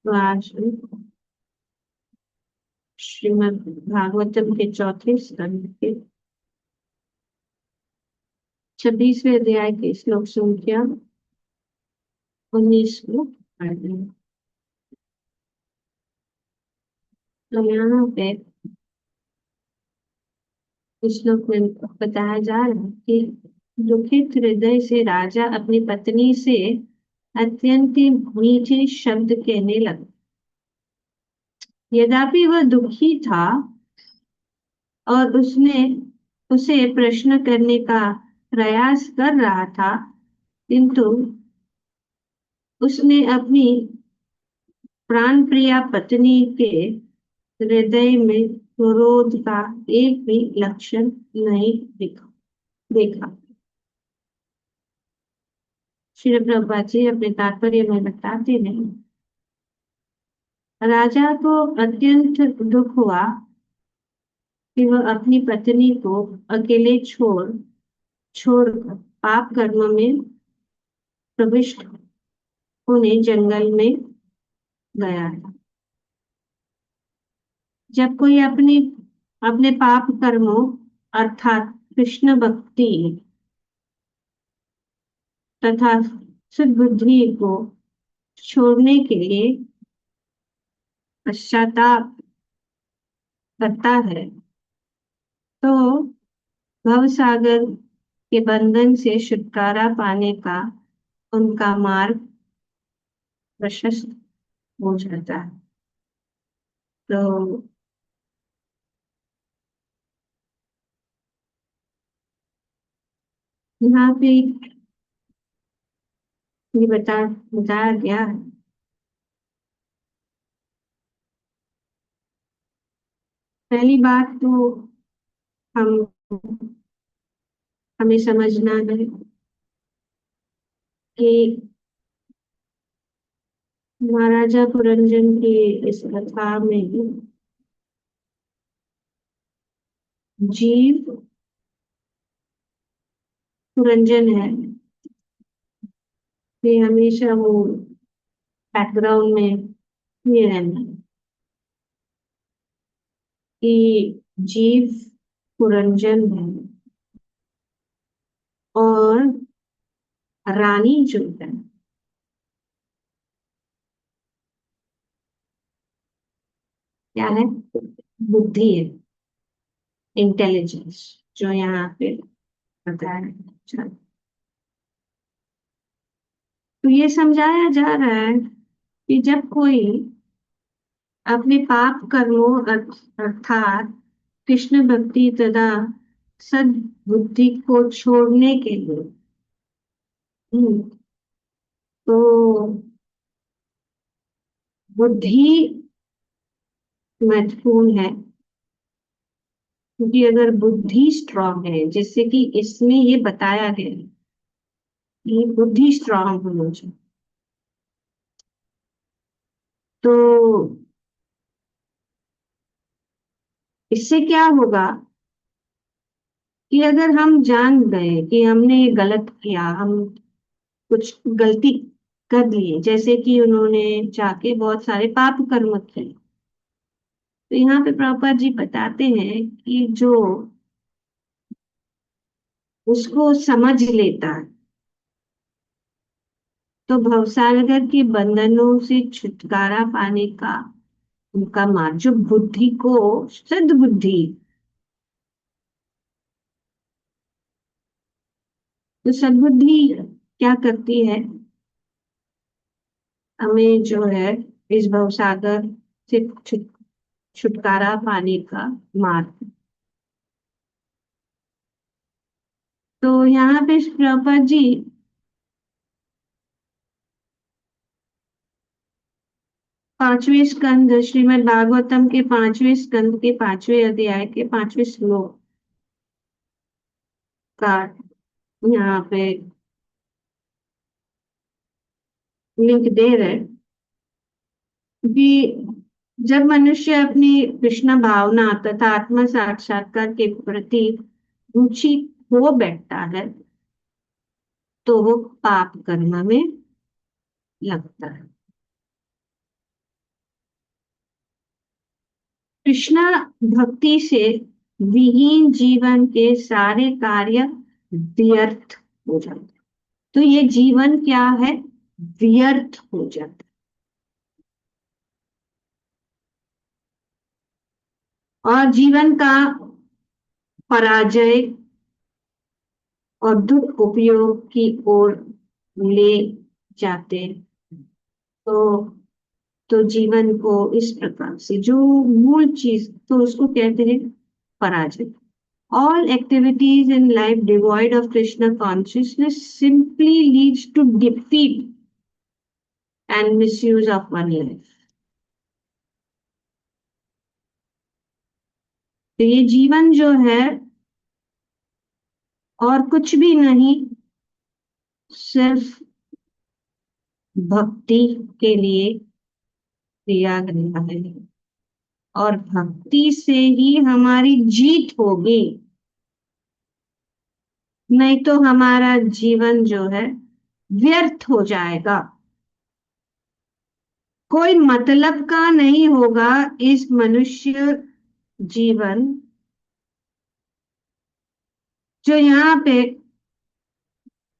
तो आज श्रीमद् भागवतम के चौथे स्कंद के 26वें अध्याय के श्लोक संख्या 19 को पढ़ रहे हैं। तो यहाँ पे इस श्लोक में बताया जा रहा है कि दुखित हृदय से राजा अपनी पत्नी से अत्यंत मीठे शब्द कहने लगा। यद्यपि वह दुखी था और उसने उसे प्रश्न करने का प्रयास कर रहा था, किंतु उसने अपनी प्राण प्रिया पत्नी के हृदय में क्रोध का एक भी लक्षण नहीं देखा। श्री प्रभुपाद जी अपने तात्पर्य में बताते हैं, राजा को अत्यंत दुख हुआ कि वह अपनी पत्नी को अकेले छोड़कर पाप कर्म में प्रविष्ट होने जंगल में गया था। जब कोई अपने अपने पाप कर्मों अर्थात कृष्ण भक्ति तथा सद्बुद्धि को छोड़ने के लिए पश्चाताप करता है, तो भवसागर के बंधन से छुटकारा पाने का उनका मार्ग प्रशस्त हो जाता है। तो यहाँ पे ये बताया गया है। पहली बात तो हम हमें समझना है कि महाराजा पुरंजन की इस कथा में जीव पुरंजन है, ये हमेशा वो बैकग्राउंड में ये रहना कि जीव पुरंजन है और रानी जो है क्या है, बुद्धि है, इंटेलिजेंस, जो यहाँ पे बताया है। अच्छा, तो ये समझाया जा रहा है कि जब कोई अपने पाप कर्मों अर्थात कृष्ण भक्ति तथा सद्बुद्धि को छोड़ने के लिए तो बुद्धि महत्वपूर्ण है, क्योंकि अगर बुद्धि स्ट्रांग है, जैसे कि इसमें ये बताया गया है कि बुद्धि स्ट्रांग होना चाहिए, तो इससे क्या होगा कि अगर हम जान गए कि हमने ये गलत किया, हम कुछ गलती कर लिए, जैसे कि उन्होंने जाके बहुत सारे पाप कर्म किए, तो यहाँ पे प्रभुपाद जी बताते हैं कि जो उसको समझ लेता है तो भवसागर के बंधनों से छुटकारा पाने का उनका मार्ग, जो बुद्धि को सद्बुद्धि, तो सद्बुद्धि क्या करती है, हमें जो है इस भवसागर से छुटकारा पाने का मार्ग। तो यहाँ पे प्रभुपाद जी पांचवें स्कंद श्रीमद् भागवतम के पांचवें स्कंद के पांचवें अध्याय के पांचवें श्लोक का यहाँ पे लिंक दे रहे हैं कि जब मनुष्य अपनी कृष्ण भावना तथा आत्म साक्षात्कार के प्रति रुचि हो बैठता है, तो वो पाप कर्म में लगता है। कृष्णा भक्ति से विहीन जीवन के सारे कार्य व्यर्थ हो जाते। तो ये जीवन क्या है? व्यर्थ हो जाता। और जीवन का पराजय और दुख उपयोग की ओर ले जाते। तो जीवन को इस प्रकार से जो मूल चीज, तो उसको कहते हैं पराजय। All activities in life devoid of Krishna consciousness simply leads to defeat and misuse of one life. तो ये जीवन जो है और कुछ भी नहीं, सिर्फ भक्ति के लिए दिया गया है। और भक्ति से ही हमारी जीत होगी, नहीं तो हमारा जीवन जो है व्यर्थ हो जाएगा, कोई मतलब का नहीं होगा इस मनुष्य जीवन जो यहाँ पे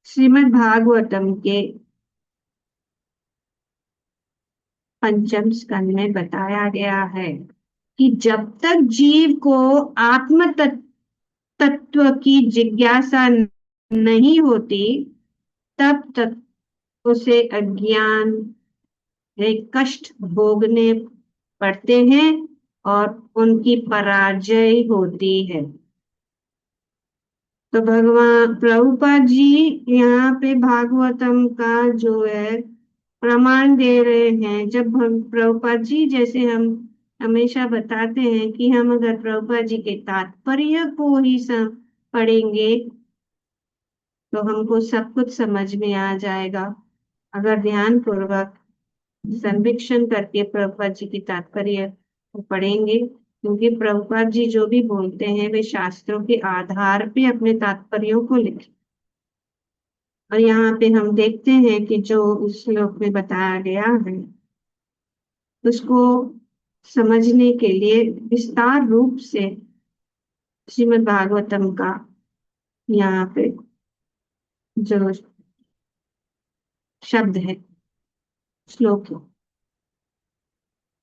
श्रीमद् भागवतम के पंचम स्कंद में बताया गया है कि जब तक जीव को आत्म तत्व की जिज्ञासा नहीं होती, तब तक उसे अज्ञान एक कष्ट भोगने पड़ते हैं और उनकी पराजय होती है। तो भगवान प्रभुपाद जी यहाँ पे भागवतम का जो है प्रमाण दे रहे हैं। जब हम प्रभुपाद जी, जैसे हम हमेशा बताते हैं कि हम अगर प्रभुपाद जी के तात्पर्य को ही पढ़ेंगे तो हमको सब कुछ समझ में आ जाएगा। अगर ध्यान पूर्वक संविक्षण करके प्रभुपाद जी की तात्पर्य को पढ़ेंगे, क्योंकि प्रभुपाद जी जो भी बोलते हैं वे शास्त्रों के आधार पे अपने तात्पर्यों को लिखे। और यहाँ पे हम देखते हैं कि जो इस श्लोक में बताया गया है उसको समझने के लिए विस्तार रूप से श्रीमद् भागवतम का यहाँ पे जो शब्द है, श्लोक है,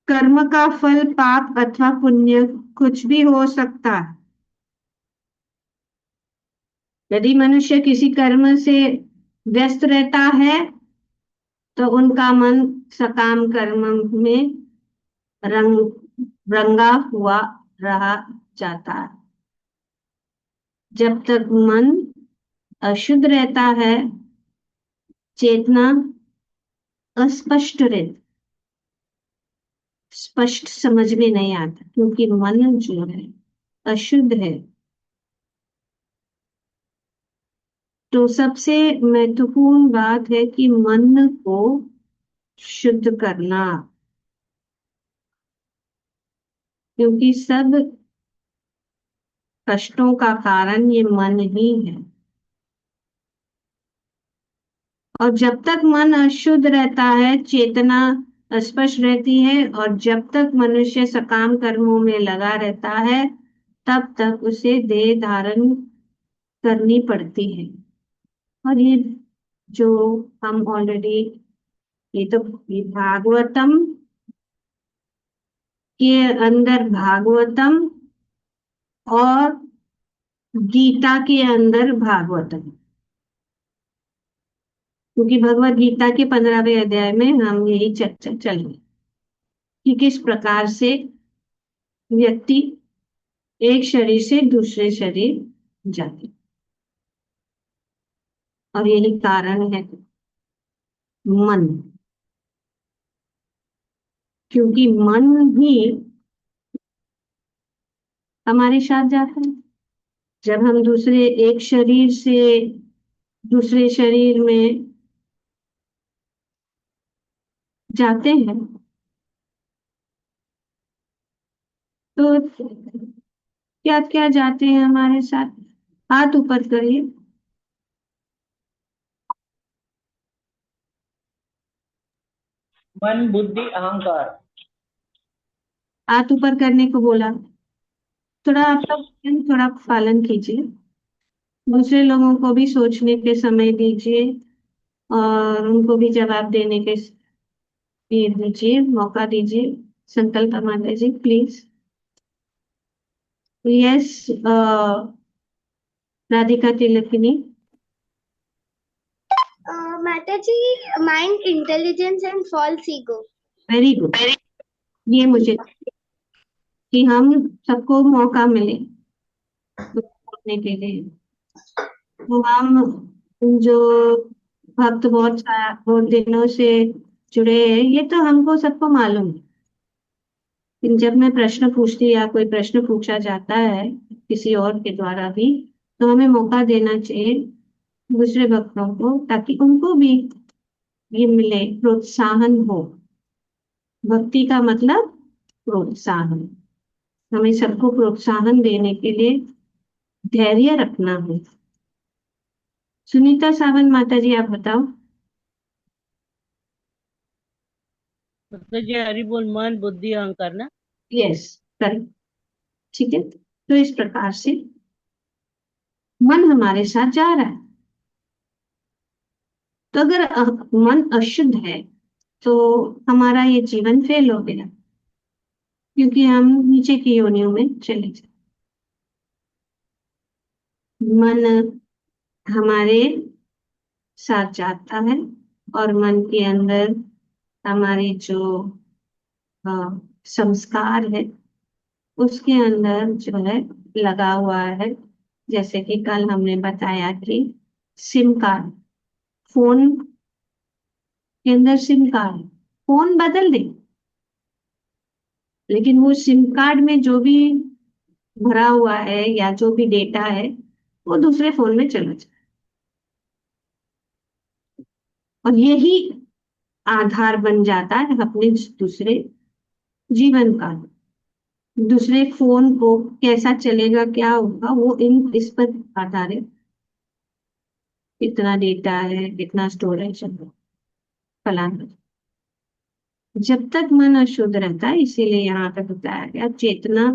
कर्म का फल पाप अथवा पुण्य कुछ भी हो सकता है। यदि मनुष्य किसी कर्म से व्यस्त रहता है तो उनका मन सकाम कर्म में रंगा हुआ रहा जाता है। जब तक मन अशुद्ध रहता है, चेतना अस्पष्ट रहती, स्पष्ट समझ में नहीं आता, क्योंकि मन जो है अशुद्ध है। तो सबसे महत्वपूर्ण बात है कि मन को शुद्ध करना, क्योंकि सब कष्टों का कारण ये मन ही है। और जब तक मन अशुद्ध रहता है, चेतना अस्पष्ट रहती है, और जब तक मनुष्य सकाम कर्मों में लगा रहता है, तब तक उसे देह धारण करनी पड़ती है। और ये जो हम ऑलरेडी, ये तो ये भागवतम के अंदर भागवतम और गीता के अंदर भागवतम, क्योंकि भगवत गीता के 15वें अध्याय में हम यही चर्चा चल रही कि किस प्रकार से व्यक्ति एक शरीर से दूसरे शरीर जाते, और यही कारण है मन, क्योंकि मन ही हमारे साथ जाता है। जब हम दूसरे एक शरीर से दूसरे शरीर में जाते हैं तो क्या क्या जाते हैं हमारे साथ? हाथ ऊपर करिए। मन, बुद्धि, अहंकार। हाथ ऊपर करने को बोला। थोड़ा आप लोग थोड़ा पालन कीजिए, दूसरे लोगों को भी सोचने के समय दीजिए और उनको भी जवाब देने के ये दीजिए, मौका दीजिए। संकल्प माता जी प्लीज। यस, राधिका तिलकनी। माता जी, mind intelligence and false ego. Very good. ये मुझे कि हम सबको मौका मिले बोलने के लिए। तो हम जो भक्त बहुत दिनों से जुड़े हैं, ये तो हमको सबको मालूम है। लेकिन जब मैं प्रश्न पूछती या कोई प्रश्न पूछा जाता है किसी और के द्वारा भी, तो हमें मौका देना चाहिए दूसरे भक्तों को, ताकि उनको भी ये मिले, प्रोत्साहन हो। भक्ति का मतलब प्रोत्साहन। हमें सबको प्रोत्साहन देने के लिए धैर्य रखना है। सुनीता सावन माता जी, आप बताओ। मतलब ये हरि बोल मन बुद्धि अहंकार ना। Yes, correct. ठीक है, तो इस प्रकार से मन हमारे साथ जा रहा है। तो अगर मन अशुद्ध है तो हमारा ये जीवन फेल हो गया, क्योंकि हम नीचे की योनियों में चले जाते। मन हमारे साथ जाता है और मन के अंदर हमारे जो अ, संस्कार है उसके अंदर जो है लगा हुआ है। जैसे कि कल हमने बताया कि सिम कार्ड, फोन के अंदर सिम कार्ड, फोन बदल दे, लेकिन वो सिम कार्ड में जो भी भरा हुआ है या जो भी डेटा है वो दूसरे फोन में चला जाए। और यही आधार बन जाता है अपने दूसरे जीवन का। दूसरे फोन को कैसा चलेगा, क्या होगा, वो इन इस पर आधारित, कितना डेटा है, कितना स्टोरेज है, फलाना। जब तक मन अशुद्ध रहता है, इसीलिए यहाँ पे बताया गया चेतना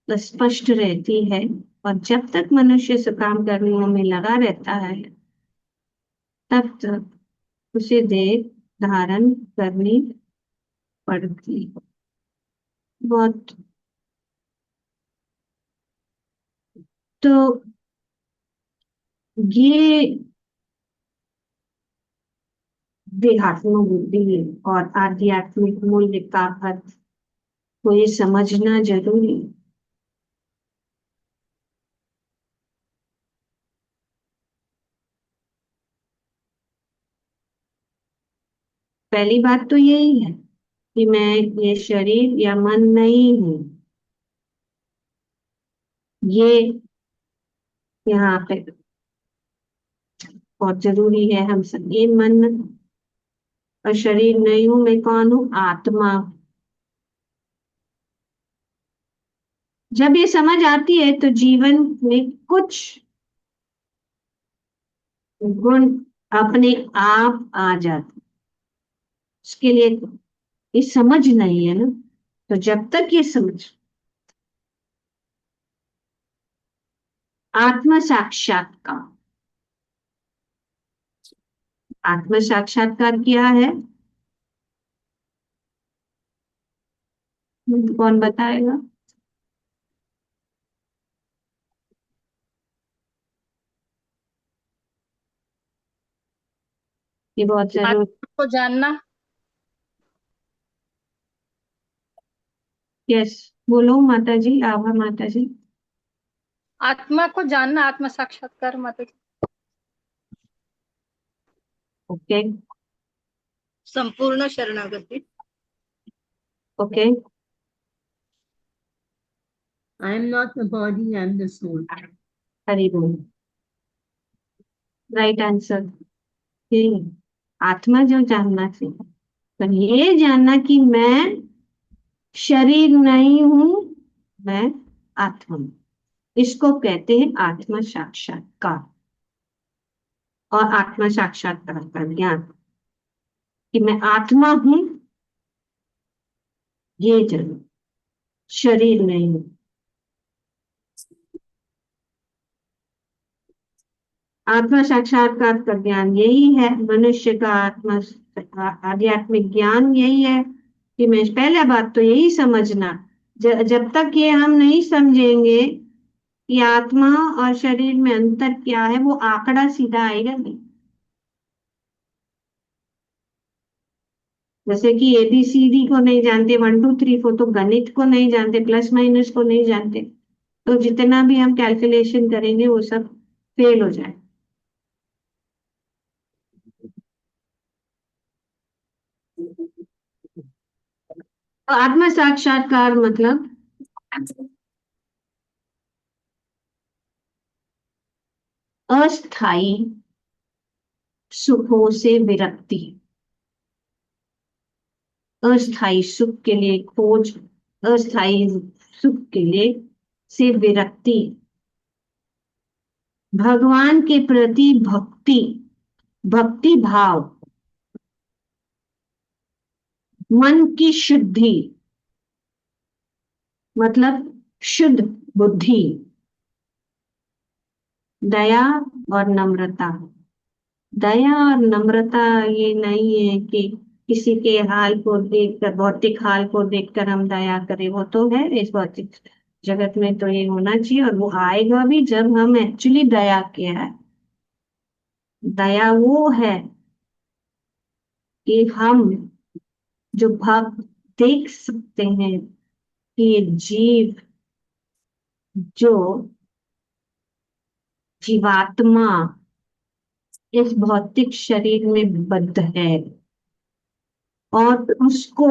स्पष्ट रहती है। और जब तक मनुष्य इस काम करने में लगा रहता है, तब तक उसे देह धारण करनी पड़ती है। बहुत। तो ये देहात्म बुद्धि और आध्यात्मिक मूल्य का अर्थ को ये समझना जरूरी है। पहली बात तो यही है कि मैं ये शरीर या मन नहीं हूं। ये यहाँ पे बहुत जरूरी है। हम सब ये मन और शरीर नहीं हूं, मैं कौन हूं? आत्मा। जब ये समझ आती है तो जीवन में कुछ गुण अपने आप आ जाते। उसके लिए ये समझ नहीं है ना, तो जब तक ये समझ, आत्म साक्षात्कार, आत्म साक्षात्कार क्या है? कौन बताएगा? ये बहुत जरूर। आत्मा को जानना। यस, बोलो माता जी, आभा माता जी। आत्मा को जानना, आत्म साक्षात्कार माता जी। ओके। संपूर्ण शरणागति। Okay. I am not the body, I am the soul. Hari बोल। Right answer. ये आत्मा जो जानना चाहिए, तो ये जानना कि मैं शरीर नहीं हूं, मैं आत्मा हूं। इसको कहते हैं आत्म साक्षात्कार। और आत्म साक्षात्कार का ज्ञान कि मैं आत्मा हूं, ये जरूर, शरीर नहीं। आत्मा साक्षात्कार का ज्ञान यही है, मनुष्य का आत्मा आध्यात्मिक ज्ञान यही है कि मैं, पहले बात तो यही समझना, जब तक ये हम नहीं समझेंगे कि आत्मा और शरीर में अंतर क्या है, वो आंकड़ा सीधा आएगा नहीं। जैसे कि एबीसीडी को नहीं जानते, 1 2 3 4, तो गणित को नहीं जानते, प्लस माइनस को नहीं जानते, तो जितना भी हम कैलकुलेशन करेंगे वो सब फेल हो जाए। तो आत्म साक्षात्कार मतलब अस्थाई सुखों से विरक्ति, अस्थाई सुख के लिए खोज, अस्थाई सुख के लिए से विरक्ति, भगवान के प्रति भक्ति, भक्ति भाव, मन की शुद्धि, मतलब शुद्ध बुद्धि, दया और नम्रता। दया और नम्रता ये नहीं है कि किसी के हाल को देखकर, भौतिक हाल को देखकर हम दया करें, वो तो है इस भौतिक जगत में, तो ये होना चाहिए, और वो आएगा भी जब हम एक्चुअली दया किया है। दया वो है कि हम जो भाव देख सकते हैं कि ये जीव, जो जीवात्मा इस भौतिक शरीर में बद्ध है, और उसको,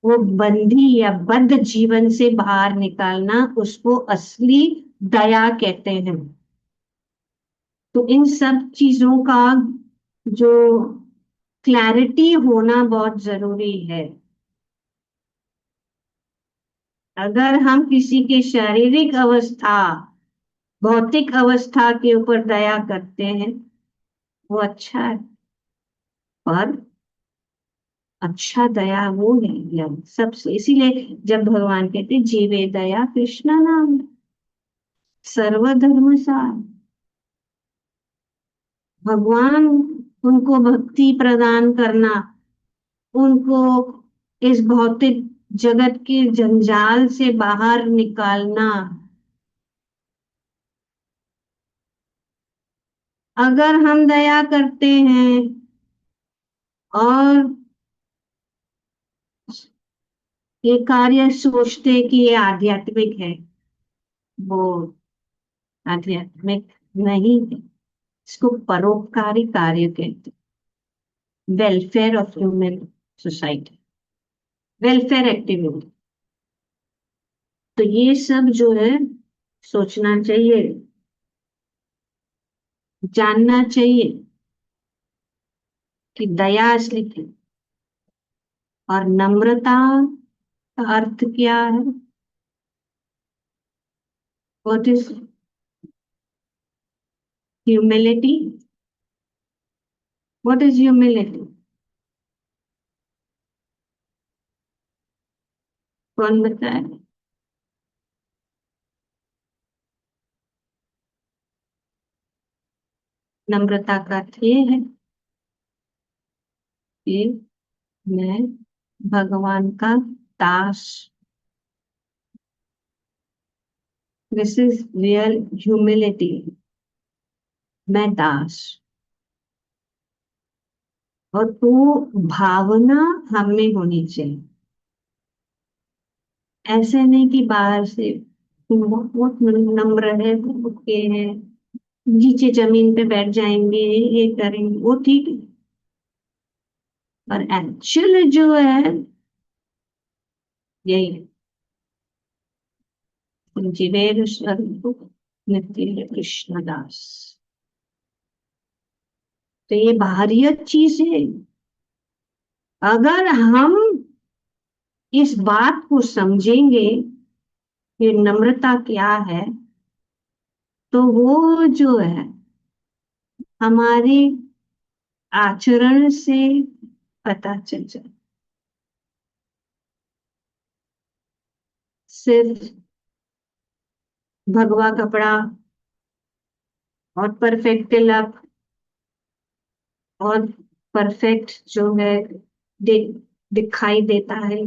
वो बंधी या बद्ध जीवन से बाहर निकालना, उसको असली दया कहते हैं। तो इन सब चीजों का जो क्लैरिटी होना बहुत जरूरी है। अगर हम किसी के शारीरिक अवस्था, भौतिक अवस्था के ऊपर दया करते हैं, वो अच्छा है, पर अच्छा दया वो नहीं है सबसे। इसीलिए जब भगवान कहते जीवे दया कृष्णा नाम सर्वधर्म सार, भगवान उनको भक्ति प्रदान करना, उनको इस भौतिक जगत के जंजाल से बाहर निकालना। अगर हम दया करते हैं और ये कार्य सोचते कि ये आध्यात्मिक है, वो आध्यात्मिक नहीं है। इसको परोपकारी कार्य कहते हैं, welfare of human society, welfare activity. तो ये सब जो है सोचना चाहिए, जानना चाहिए कि दया असली क्या है, और नम्रता का अर्थ क्या है। What is humility? What is humility? कौन बताए? नम्रता का अर्थ ये है कि मैं भगवान का दास, दिस इज रियल ह्यूमिलिटी, मैं दास। और वो भावना हम में होनी चाहिए। ऐसे नहीं कि बाहर से बहुत नम्र है, के हैं, नीचे जमीन पे बैठ जाएंगे, ये करेंगे, वो ठीक है, पर एक्चुअल जो है यही है, जीवेर स्वरूप नित्य कृष्णदास। तो ये बाहरियत चीज है। अगर हम इस बात को समझेंगे कि नम्रता क्या है, तो वो जो है हमारे आचरण से पता चल जाए। सिर्फ भगवा कपड़ा और परफेक्ट तिलक और परफेक्ट जो है दि, दिखाई देता है,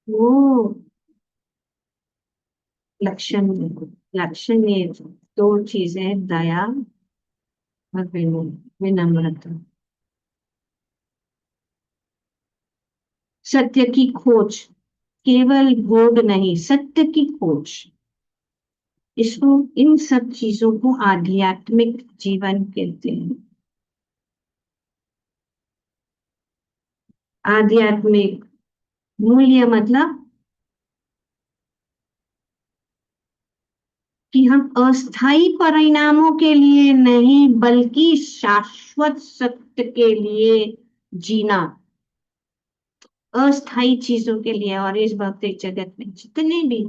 वो लक्षण है। लक्षण ये दो चीजें, दया और विनम्रता। सत्य की खोज, केवल भोग नहीं, सत्य की खोज, इसको, इन सब चीजों को आध्यात्मिक जीवन कहते हैं। आध्यात्मिक मूल्य मतलब कि हम अस्थाई परिणामों के लिए नहीं, बल्कि शाश्वत सत्य के लिए जीना। अस्थाई चीजों के लिए, और इस भौतिक जगत में जितने भी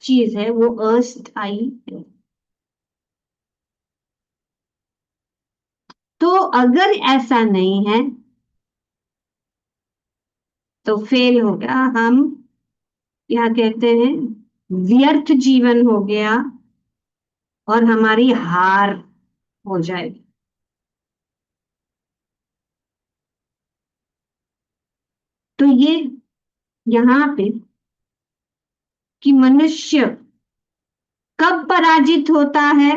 चीज है वो अस्थाई है। तो अगर ऐसा नहीं है तो फेल हो गया, हम क्या कहते हैं, व्यर्थ जीवन हो गया और हमारी हार हो जाएगी। तो ये यहाँ पे कि मनुष्य कब पराजित होता है,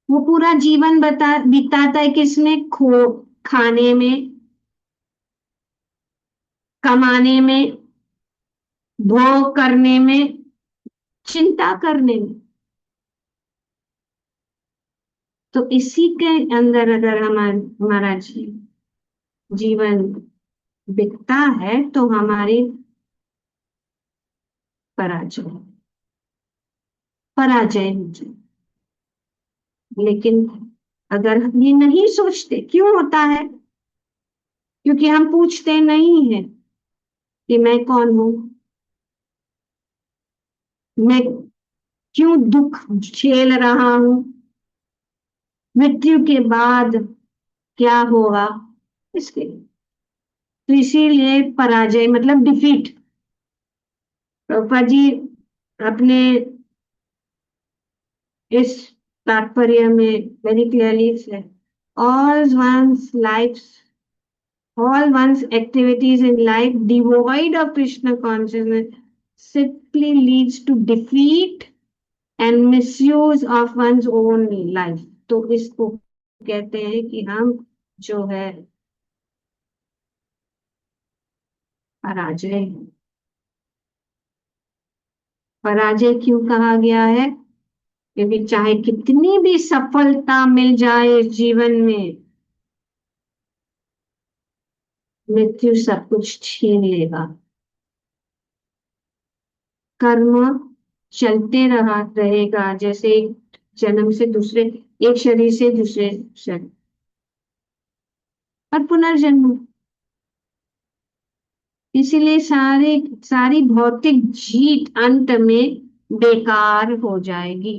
वो पूरा जीवन बिताता है किसमें, खाने में, कमाने में, भोग करने में, चिंता करने में। तो इसी के अंदर अगर हमारा जीवन बिकता है तो हमारी पराजय पराजय हो जाए। लेकिन अगर हम ये नहीं सोचते, क्यों होता है, क्योंकि हम पूछते नहीं है कि मैं कौन हूं, मैं क्यों दुख झेल रहा हूं, मृत्यु के बाद क्या होगा, इसके लिए। तो इसीलिए पराजय मतलब डिफीट। प्रभुपाद जी अपने इस तात्पर्य में वेरी क्लियरली से, all one's life, all one's activities in life devoid of Krishna consciousness simply leads to defeat and misuse of one's own life। तो इसको कहते हैं कि हम जो है पराजय। पराजय क्यों कहा गया है, क्योंकि चाहे कितनी भी सफलता मिल जाए इस जीवन में, मृत्यु सब कुछ छीन लेगा। कर्म चलते रहेगा, जैसे एक जन्म से दूसरे, एक शरीर से दूसरे शरीर, और पुनर्जन्म। इसीलिए सारी भौतिक जीत अंत में बेकार हो जाएगी।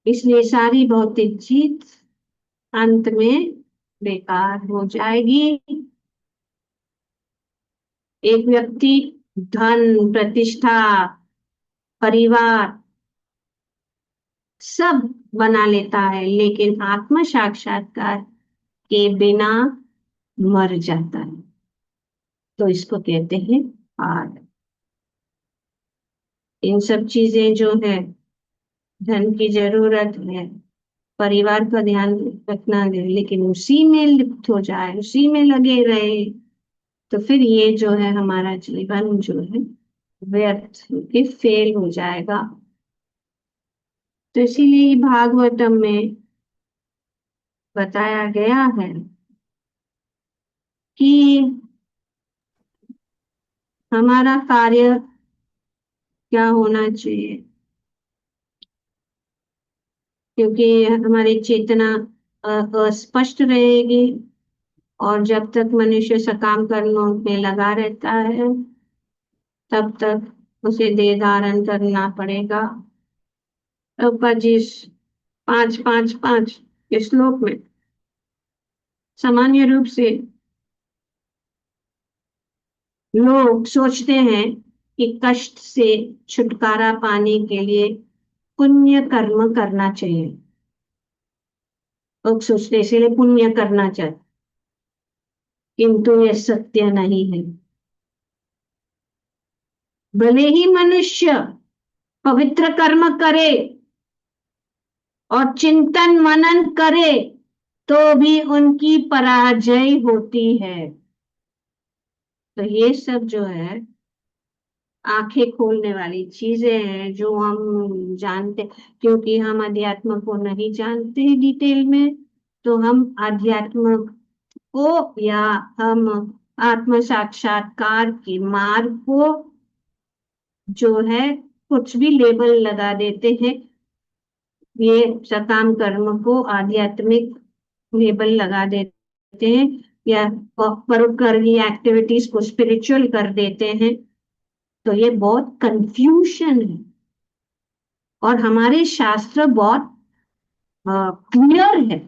इसलिए सारी भौतिक जीत अंत में बेकार हो जाएगी। एक व्यक्ति धन, प्रतिष्ठा, परिवार सब बना लेता है, लेकिन आत्म साक्षात्कार के बिना मर जाता है। तो इसको कहते हैं हार। इन सब चीजें जो है, धन की जरूरत है, परिवार का ध्यान रखना है, लेकिन उसी में लिप्त हो जाए, उसी में लगे रहे, तो फिर ये जो है हमारा जीवन जो है व्यर्थ होके फेल हो जाएगा। तो इसीलिए भागवतम में बताया गया है कि हमारा कार्य क्या होना चाहिए, क्योंकि हमारी चेतना अस्पष्ट रहेगी, और जब तक मनुष्य सकाम कर्मों में लगा रहता है तब तक उसे देह धारण करना पड़ेगा। प्रभुपाद जी पांच पांच पांच के श्लोक में सामान्य रूप से लोग सोचते हैं कि कष्ट से छुटकारा पाने के लिए पुण्य कर्म करना चाहिए। लोग सोचते हैं इसीलिए पुण्य करना चाहिए, किंतु यह सत्य नहीं है। भले ही मनुष्य पवित्र कर्म करे और चिंतन मनन करे, तो भी उनकी पराजय होती है। तो ये सब जो है आंखें खोलने वाली चीजें हैं जो हम जानते, क्योंकि हम अध्यात्म को नहीं जानते डिटेल में, तो हम अध्यात्म को या हम आत्म साक्षात्कार के मार्ग को जो है कुछ भी लेबल लगा देते हैं। ये सकाम कर्म को आध्यात्मिक लेबल लगा देते हैं, या परोपकारी एक्टिविटीज को स्पिरिचुअल कर देते हैं। तो ये बहुत कंफ्यूजन है, और हमारे शास्त्र बहुत क्लियर है।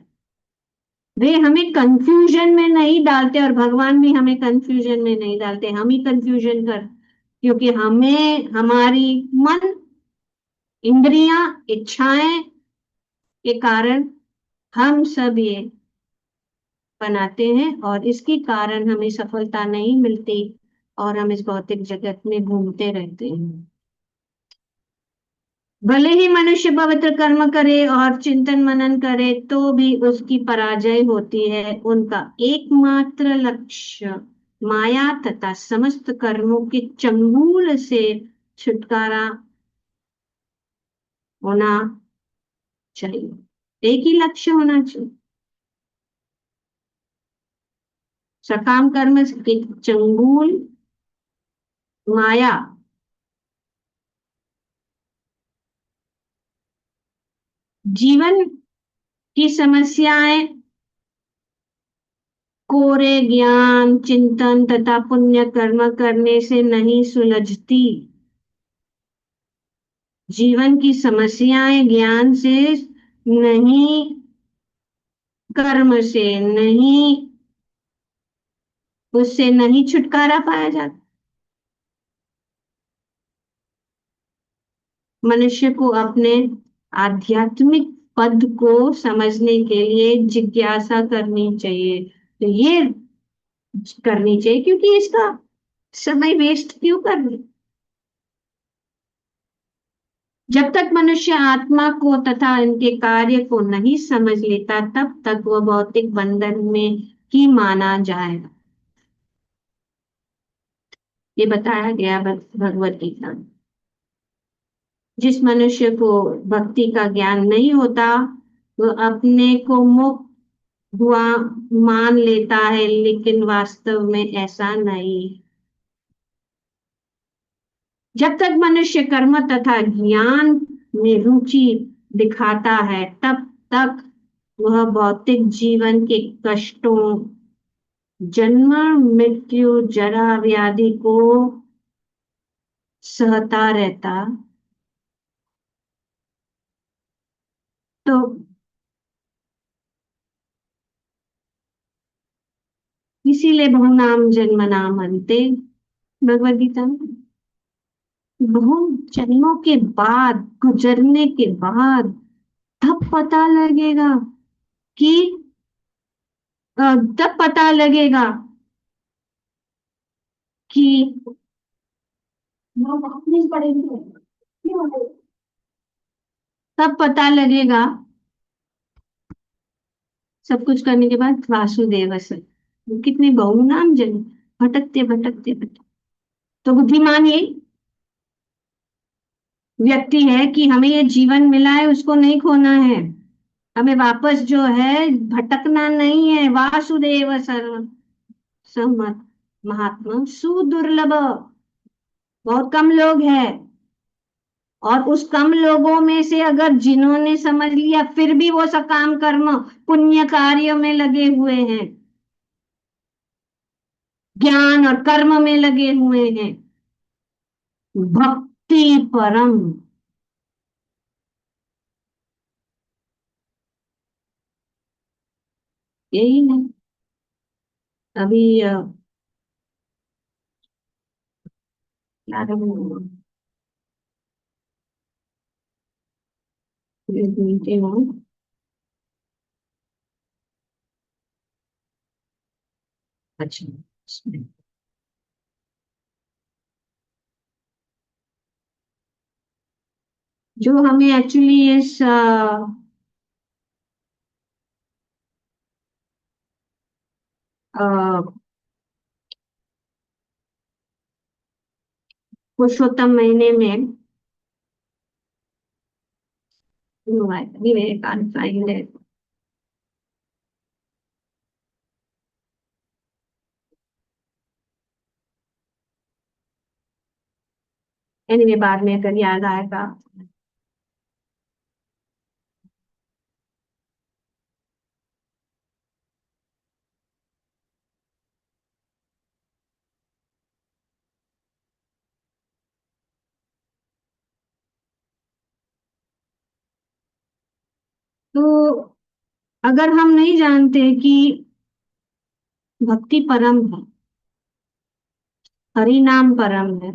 वे हमें कंफ्यूजन में नहीं डालते, और भगवान भी हमें कंफ्यूजन में नहीं डालते, हम ही कंफ्यूजन कर, क्योंकि हमें हमारी मन, इंद्रियां, इच्छाएं के कारण हम सब ये बनाते हैं, और इसके कारण हमें सफलता नहीं मिलती, और हम इस भौतिक जगत में घूमते रहते हैं। भले ही मनुष्य पवित्र कर्म करे और चिंतन मनन करे, तो भी उसकी पराजय होती है। उनका एकमात्र लक्ष्य माया तथा समस्त कर्मों के चंगुल से छुटकारा होना चाहिए। एक ही लक्ष्य होना चाहिए, सकाम कर्म के चंगुल माया जीवन की समस्याएं कोरे ज्ञान, चिंतन तथा पुण्य कर्म करने से नहीं सुलझती। जीवन की समस्याएं ज्ञान से नहीं, कर्म से नहीं, उससे नहीं छुटकारा पाया जाता। मनुष्य को अपने आध्यात्मिक पद को समझने के लिए जिज्ञासा करनी चाहिए। तो ये करनी चाहिए, क्योंकि इसका समय वेस्ट क्यों करना। जब तक मनुष्य आत्मा को तथा इनके कार्य को नहीं समझ लेता, तब तक वह भौतिक बंधन में ही माना जाएगा। ये बताया गया भगवत गीता में। जिस मनुष्य को भक्ति का ज्ञान नहीं होता, वह अपने को मुक्त हुआ मान लेता है, लेकिन वास्तव में ऐसा नहीं। जब तक मनुष्य कर्म तथा ज्ञान में रुचि दिखाता है, तब तक वह भौतिक जीवन के कष्टों, जन्म मृत्यु जरा व्याधि को सहता रहता। तो इसीलिए बहुनाम जन्म नाम अंते, भगवद गीता में बहुत जन्मों के बाद, गुजरने के बाद तब पता लगेगा कि तब पता लगेगा कि तब पता लगेगा, सब कुछ करने के बाद, वासुदेव से कितने बहुनाम जन्म, भटकते भटकते भटकते। तो बुद्धिमान ये व्यक्ति है कि हमें ये जीवन मिला है, उसको नहीं खोना है। हमें वापस जो है भटकना नहीं है। वासुदेव सर्व सहमत महात्मा सुदुर्लभ, बहुत कम लोग हैं, और उस कम लोगों में से अगर जिन्होंने समझ लिया, फिर भी वो सकाम कर्म पुण्य कार्य में लगे हुए हैं, ज्ञान और कर्म में लगे हुए हैं, भक्ति परम। यही है अभी क्या कहूँ, ढूंढती हूँ। अच्छा, जो हमें एक्चुअली इस पुरुषोत्तम महीने में हुआ है, विवेकानंद फाइल है। एनीवे बाद में अगर याद आएगा। तो अगर हम नहीं जानते कि भक्ति परम है, हरि नाम परम है,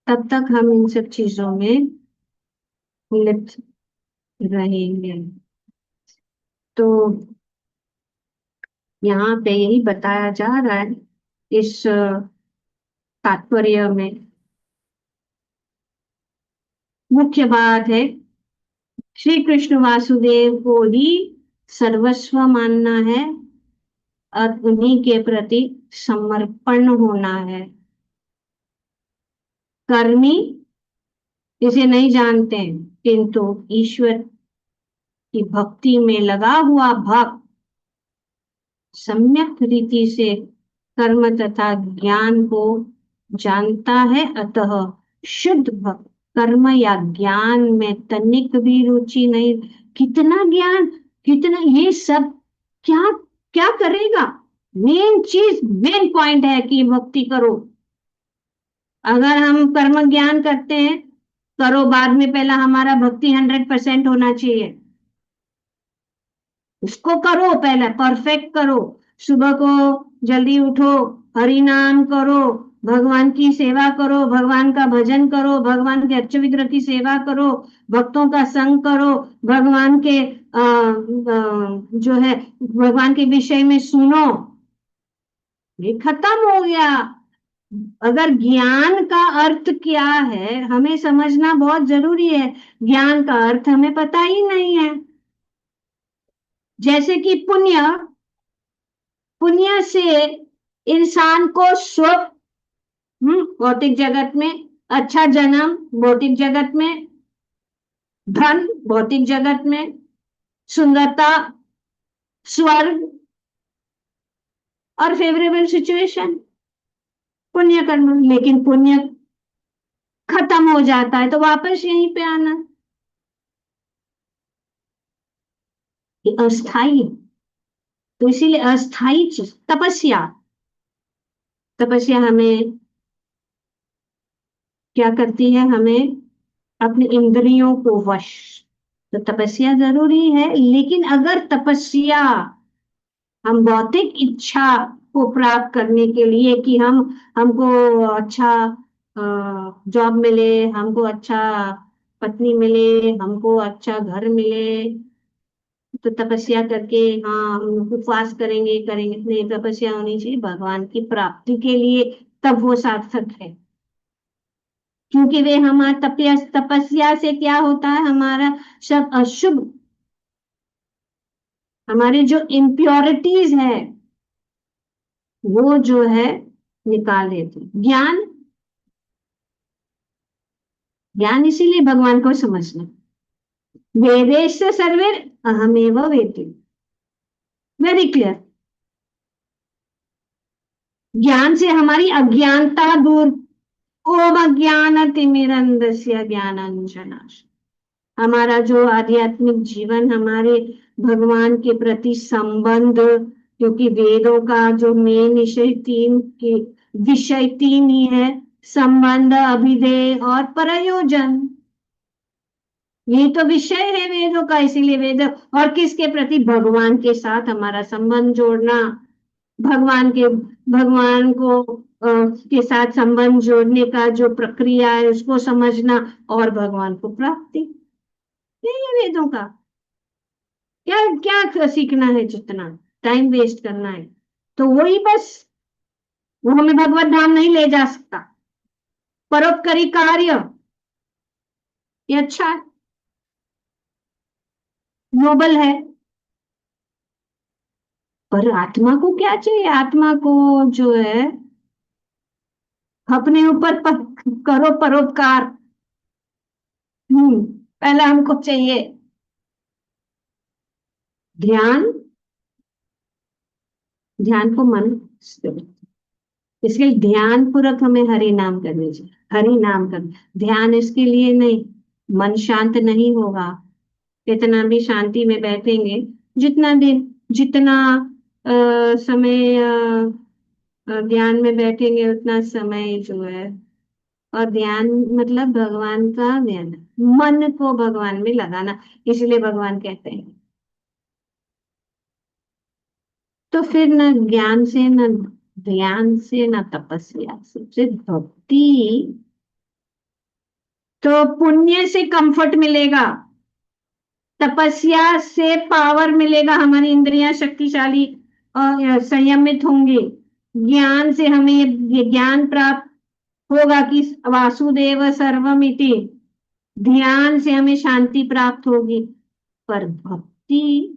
तब तक हम इन सब चीजों में लिप्त रहेंगे। तो यहाँ पे यही बताया जा रहा है इस तात्पर्य में। मुख्य बात है श्री कृष्ण वासुदेव को ही सर्वस्व मानना है और उन्हीं के प्रति समर्पण होना है। कर्मी इसे नहीं जानते, किंतु ईश्वर की भक्ति में लगा हुआ भक्त सम्यक रीति से कर्म तथा ज्ञान को जानता है। अतः शुद्ध भक्त कर्म या ज्ञान में तनिक भी रुचि नहीं। कितना ज्ञान, कितना ये सब क्या क्या करेगा? मेन चीज, मेन पॉइंट है कि भक्ति करो। अगर हम कर्म ज्ञान करते हैं, करो, बाद में पहला हमारा भक्ति 100% होना चाहिए। उसको करो, पहले परफेक्ट करो। सुबह को जल्दी उठो, हरि नाम करो, भगवान की सेवा करो, भगवान का भजन करो, भगवान के अर्च विग्रह की सेवा करो, भक्तों का संग करो, भगवान के जो है भगवान के विषय में सुनो। ये खत्म हो गया। अगर ज्ञान का अर्थ क्या है हमें समझना बहुत जरूरी है। ज्ञान का अर्थ हमें पता ही नहीं है। जैसे कि पुण्य, पुण्य से इंसान को सुख, भौतिक जगत में, अच्छा जन्म भौतिक जगत में, धन भौतिक जगत में, सुंदरता, स्वर्ग और फेवरेबल सिचुएशन, पुण्य कर्म। लेकिन पुण्य खत्म हो जाता है तो वापस यहीं पे आना, ये अस्थाई है। तो इसीलिए अस्थाई चीज तपस्या, तपस्या हमें क्या करती है? हमें अपने इंद्रियों को वश, तो तपस्या जरूरी है। लेकिन अगर तपस्या हम भौतिक इच्छा को प्राप्त करने के लिए कि हमको अच्छा जॉब मिले, हमको अच्छा पत्नी मिले, हमको अच्छा घर मिले, तो तपस्या करके हाँ हम उपवास करेंगे करेंगे, नहीं, तपस्या होनी चाहिए भगवान की प्राप्ति के लिए, तब वो सार्थक है। क्योंकि वे हमारा तपस्या से क्या होता है? हमारा सब अशुभ, हमारे जो इम्प्योरिटीज है वो जो है निकाल देते। ज्ञान, ज्ञान इसीलिए भगवान को समझना। वेदेश सर्वे अहमेव वेति, वेरी क्लियर। ज्ञान से हमारी अज्ञानता दूर। ओम अज्ञान तिमिरंधस्य ज्ञानांजनाश। हमारा जो आध्यात्मिक जीवन, हमारे भगवान के प्रति संबंध, क्योंकि वेदों का जो मेन विषय तीन ही है: संबंध, अभिधेय और प्रयोजन। ये तो विषय है वेदों का, इसीलिए वेद। और किसके प्रति? भगवान के साथ हमारा संबंध जोड़ना, भगवान के, भगवान को के साथ संबंध जोड़ने का जो प्रक्रिया है उसको समझना, और भगवान को प्राप्ति। यही है वेदों का। क्या क्या सीखना है? जितना टाइम वेस्ट करना है तो वही बस। वो हमें भगवत धाम नहीं ले जा सकता। परोपकारी कार्य ये अच्छा है, नोबल है। पर आत्मा को क्या चाहिए? आत्मा को जो है अपने ऊपर करो परोपकार। पहला हमको चाहिए ध्यान। ध्यान को मन से, इसलिए ध्यान पूर्वक हमें हरि नाम करने चाहिए। हरि नाम कर, ध्यान इसके लिए नहीं। मन शांत नहीं होगा, कितना भी शांति में बैठेंगे, जितना दिन, जितना समय ध्यान में बैठेंगे उतना समय जो है। और ध्यान मतलब भगवान का ध्यान, मन को भगवान में लगाना। इसलिए भगवान कहते हैं, तो फिर न ज्ञान से, न ध्यान से, न तपस्या से, सिर्फ भक्ति। तो पुण्य से कंफर्ट मिलेगा, तपस्या से पावर मिलेगा, हमारी इंद्रियां शक्तिशाली और संयमित होंगे। ज्ञान से हमें ये ज्ञान प्राप्त होगा कि वासुदेव सर्वमिति। ध्यान से हमें शांति प्राप्त होगी। पर भक्ति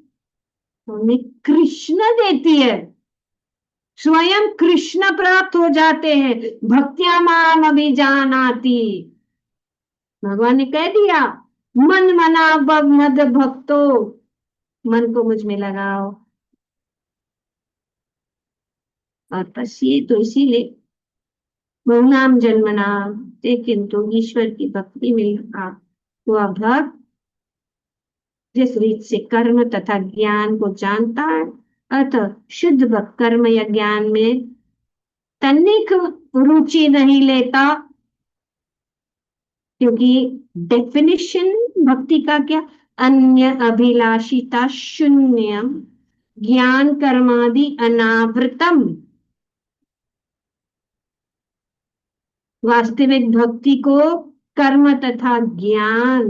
हमें कृष्ण देती है, स्वयं कृष्ण प्राप्त हो जाते हैं। भक्त्या माम अभिजानाति, भगवान ने कह दिया, मन मना मद भक्तो, मन को मुझ में लगाओ। और बस ये तो इसीलिए बहुनाम जन्मनाम ते किंतु ईश्वर की भक्ति में लगा हुआ भक्त जिस रीत से कर्म तथा ज्ञान को जानता है, अतः शुद्ध भक्त कर्म या ज्ञान में तनिक रुचि नहीं लेता। क्योंकि डेफिनेशन भक्ति का क्या? अन्य अभिलाषिता शून्य, ज्ञान कर्मादि अनावृतम। वास्तविक भक्ति को कर्म तथा ज्ञान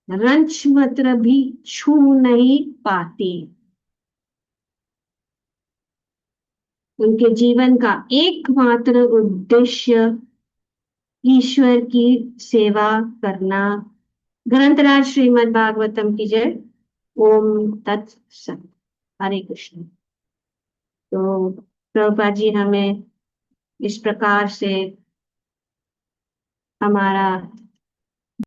रंच मात्र भी छू नहीं पाती। उनके जीवन का एकमात्र उद्देश्य ईश्वर की सेवा करना। ग्रंथराज श्रीमद् भागवतम की जय। ओम तत्सत। हरे कृष्ण। तो प्रभुपाद जी हमें इस प्रकार से हमारा